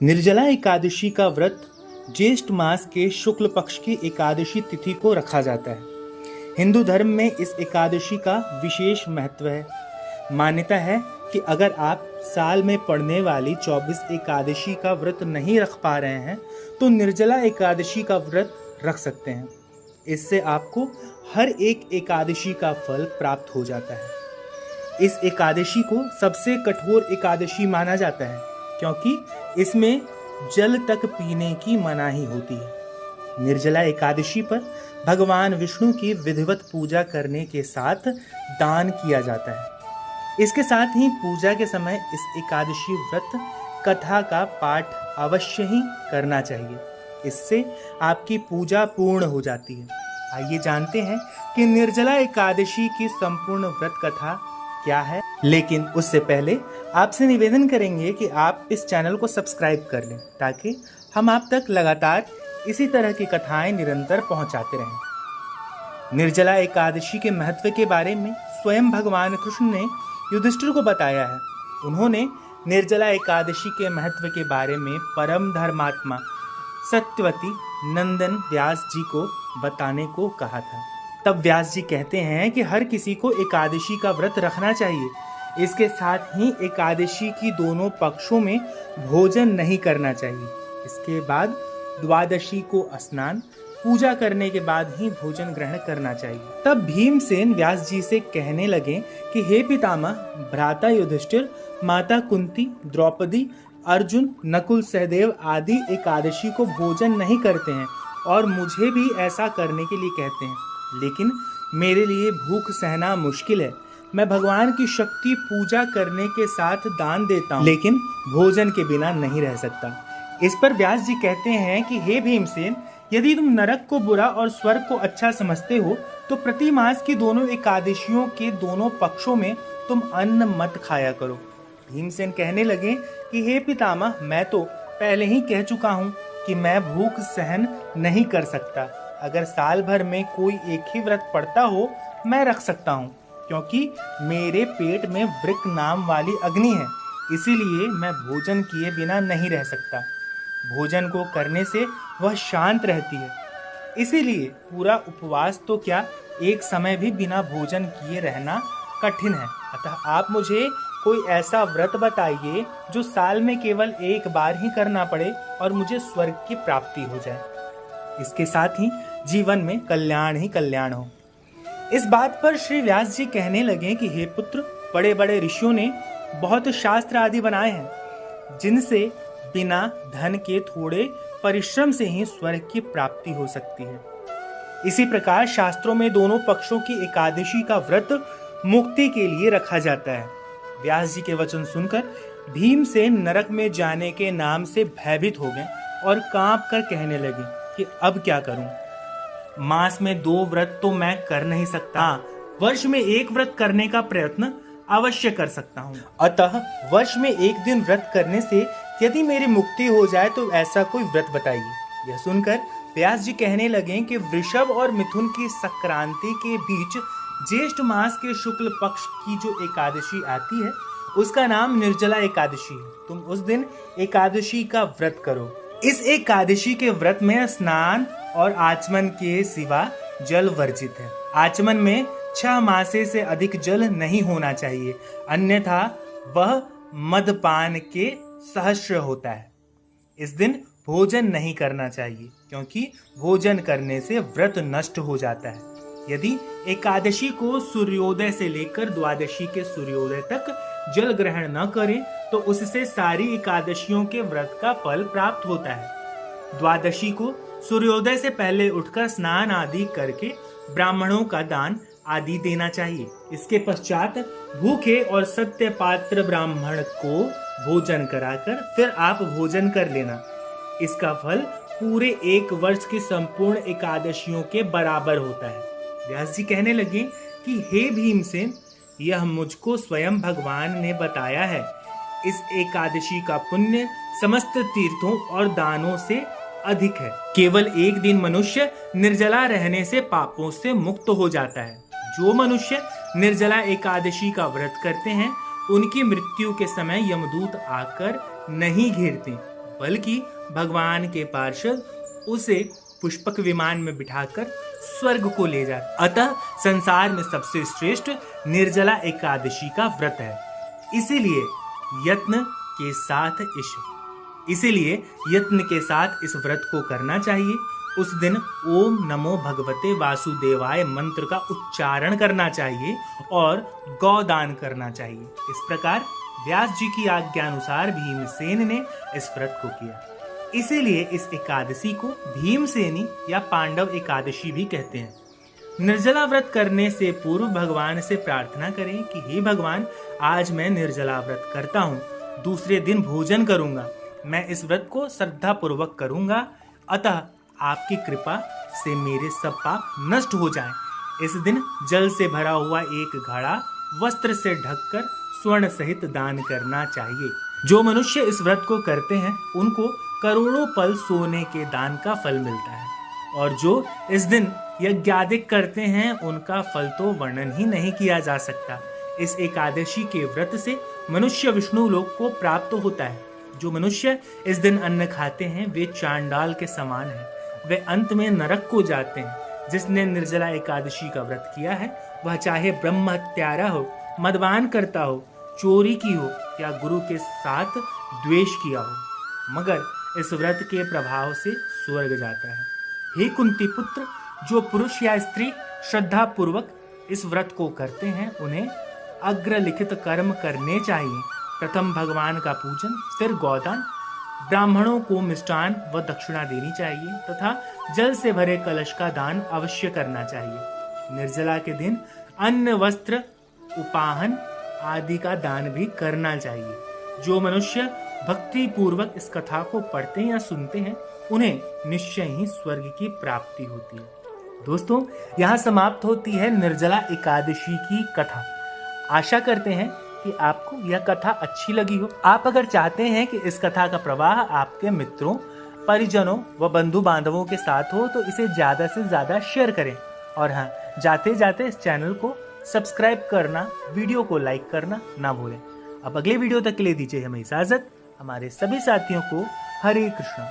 निर्जला एकादशी का व्रत ज्येष्ठ मास के शुक्ल पक्ष की एकादशी तिथि को रखा जाता है। हिंदू धर्म में इस एकादशी का विशेष महत्व है। मान्यता है कि अगर आप साल में पड़ने वाली 24 एकादशी का व्रत नहीं रख पा रहे हैं तो निर्जला एकादशी का व्रत रख सकते हैं। इससे आपको हर एक एकादशी का फल प्राप्त हो जाता है। इस एकादशी को सबसे कठोर एकादशी माना जाता है क्योंकि इसमें जल तक पीने की मनाही होती है। निर्जला एकादशी पर भगवान विष्णु की विधिवत पूजा करने के साथ दान किया जाता है। इसके साथ ही पूजा के समय इस एकादशी व्रत कथा का पाठ अवश्य ही करना चाहिए। इससे आपकी पूजा पूर्ण हो जाती है। आइए जानते हैं कि निर्जला एकादशी की संपूर्ण व्रत कथा क्या है। लेकिन उससे पहले आपसे निवेदन करेंगे कि आप इस चैनल को सब्सक्राइब कर लें ताकि हम आप तक लगातार इसी तरह की कथाएं निरंतर पहुंचाते रहें। निर्जला एकादशी के महत्व के बारे में स्वयं भगवान कृष्ण ने युधिष्ठिर को बताया है। उन्होंने निर्जला एकादशी के महत्व के बारे में परम धर्मात्मा सत्यवती नंदन व्यास जी को बताने को कहा था। तब व्यास जी कहते हैं कि हर किसी को एकादशी का व्रत रखना चाहिए। इसके साथ ही एकादशी की दोनों पक्षों में भोजन नहीं करना चाहिए। इसके बाद द्वादशी को स्नान पूजा करने के बाद ही भोजन ग्रहण करना चाहिए। तब भीमसेन व्यास जी से कहने लगे कि हे पितामह, भ्राता युधिष्ठिर, माता कुंती, द्रौपदी, अर्जुन, नकुल, सहदेव आदि एकादशी को भोजन नहीं करते हैं और मुझे भी ऐसा करने के लिए कहते हैं, लेकिन मेरे लिए भूख सहना मुश्किल है। मैं भगवान की शक्ति पूजा करने के साथ दान देता हूँ, लेकिन भोजन के बिना नहीं रह सकता। इस पर व्यास जी कहते हैं कि हे भीमसेन, यदि तुम नरक को बुरा और स्वर्ग को अच्छा समझते हो तो प्रति मास की दोनों एकादशियों के दोनों पक्षों में तुम अन्न मत खाया करो। भीमसेन कहने लगे कि हे पितामह, मैं तो पहले ही कह चुका हूँ कि मैं भूख सहन नहीं कर सकता। अगर साल भर में कोई एक ही व्रत पड़ता हो मैं रख सकता हूँ, क्योंकि मेरे पेट में वृक नाम वाली अग्नि है, इसीलिए मैं भोजन किए बिना नहीं रह सकता। भोजन को करने से वह शांत रहती है, इसीलिए पूरा उपवास तो क्या, एक समय भी बिना भोजन किए रहना कठिन है। अतः आप मुझे कोई ऐसा व्रत बताइए जो साल में केवल एक बार ही करना पड़े और मुझे स्वर्ग की प्राप्ति हो जाए। इसके साथ ही जीवन में कल्याण ही कल्याण हो। इस बात पर श्री व्यास जी कहने लगे कि हे पुत्र, बड़े बड़े ऋषियों ने बहुत शास्त्र आदि बनाए हैं जिनसे बिना धन के थोड़े परिश्रम से ही स्वर्ग की प्राप्ति हो सकती है। इसी प्रकार शास्त्रों में दोनों पक्षों की एकादशी का व्रत मुक्ति के लिए रखा जाता है। व्यास जी के वचन सुनकर भीमसेन नरक में जाने के नाम से भयभीत हो गए और कांप कर कहने लगे कि अब क्या करूं? मास में 2 व्रत तो मैं कर नहीं सकता, वर्ष में 1 व्रत करने का प्रयत्न अवश्य कर सकता हूँ। अतः वर्ष में 1 दिन व्रत करने से यदि मेरी मुक्ति हो जाए तो ऐसा कोई व्रत बताइए। यह सुनकर व्यास जी कहने लगे कि वृषभ और मिथुन की संक्रांति के बीच ज्येष्ठ मास के शुक्ल पक्ष की जो एकादशी आती है उसका नाम निर्जला एकादशी है। तुम उस दिन एकादशी का व्रत करो। इस एकादशी के व्रत में स्नान और आचमन के सिवा जल वर्जित है। आचमन में 6 मासे से अधिक जल नहीं होना चाहिए, अन्यथा वह मदपान के सहस्र होता है। इस दिन भोजन नहीं करना चाहिए क्योंकि भोजन करने से व्रत नष्ट हो जाता है। यदि एकादशी को सूर्योदय से लेकर द्वादशी के सूर्योदय तक जल ग्रहण न करें तो उससे सारी एकादशियों के व्रत का फल प्राप्त होता है। द्वादशी को सूर्योदय से पहले उठकर स्नान आदि करके ब्राह्मणों का दान आदि देना चाहिए। इसके पश्चात भूखे और सत्य पात्र ब्राह्मण को भोजन कराकर फिर आप भोजन कर लेना। इसका फल पूरे 1 वर्ष की संपूर्ण एकादशियों के बराबर होता है। व्यास जी कहने लगे कि हे भीमसेन, यह मुझको स्वयं भगवान ने बताया है। इस एकादशी का पुण्य समस्त तीर्थों और दानों से अधिक है। केवल 1 दिन मनुष्य निर्जला रहने से पापों से मुक्त हो जाता है। जो मनुष्य निर्जला एकादशी का व्रत करते हैं उनकी मृत्यु के समय यमदूत आकर नहीं घेरते, बल्कि भगवान के पार्षद उसे पुष्पक विमान में बिठाकर स्वर्ग को ले जाते। अतः संसार में सबसे श्रेष्ठ निर्जला एकादशी का व्रत है। इसीलिए यत्न के साथ इस व्रत को करना चाहिए। उस दिन ओम नमो भगवते वासुदेवाय मंत्र का उच्चारण करना चाहिए और गौदान करना चाहिए। इस प्रकार व्यास जी की आज्ञा अनुसार भीमसेन ने इस व्रत को किया। इसीलिए इस एकादशी को भीमसेनी या पांडव एकादशी भी कहते हैं। निर्जला व्रत करने से पूर्व भगवान से प्रार्थना करें कि हे भगवान, आज मैं निर्जला व्रत करता हूँ, दूसरे दिन भोजन करूंगा, मैं इस व्रत को श्रद्धा पूर्वक करूंगा, अतः आपकी कृपा से मेरे सब पाप नष्ट हो जाएं। इस दिन जल से भरा हुआ एक घड़ा वस्त्र से ढककर स्वर्ण सहित दान करना चाहिए। जो मनुष्य इस व्रत को करते हैं उनको करोड़ों पल सोने के दान का फल मिलता है, और जो इस दिन यज्ञादिक करते हैं उनका फल तो वर्णन ही नहीं किया जा सकता। इस एकादशी के व्रत से मनुष्य विष्णु लोक को प्राप्त होता है। जो मनुष्य इस दिन अन्न खाते हैं वे चांडाल के समान हैं, वे अंत में नरक को जाते हैं। जिसने निर्जला एकादशी का व्रत किया है वह चाहे ब्रह्म हत्यारा हो, मदपान करता हो, चोरी की हो या गुरु के साथ द्वेष किया हो, मगर इस व्रत के प्रभाव से स्वर्ग जाता है। हे कुंती पुत्र, जो पुरुष या स्त्री श्रद्धा पूर्वक इस व्रत को करते हैं उन्हें अग्रलिखित कर्म करने चाहिए। प्रथम भगवान का पूजन, फिर गौदान, ब्राह्मणों को मिष्टान व दक्षिणा देनी चाहिए तथा जल से भरे कलश का दान अवश्य करना चाहिए। निर्जला के दिन अन्न, वस्त्र, उपाहन आदि का दान भी करना चाहिए। जो मनुष्य भक्ति पूर्वक इस कथा को पढ़ते या सुनते हैं उन्हें निश्चय ही स्वर्ग की प्राप्ति होती है। दोस्तों, यहाँ समाप्त होती है निर्जला एकादशी की कथा। आशा करते हैं कि आपको यह कथा अच्छी लगी हो। आप अगर चाहते हैं कि इस कथा का प्रवाह आपके मित्रों, परिजनों व बंधु बांधवों के साथ हो तो इसे ज्यादा से ज्यादा शेयर करें। और हाँ, जाते जाते इस चैनल को सब्सक्राइब करना, वीडियो को लाइक करना ना भूलें। अब अगले वीडियो तक के लिए दीजिए हमें इजाजत। हमारे सभी साथियों को हरे कृष्णा।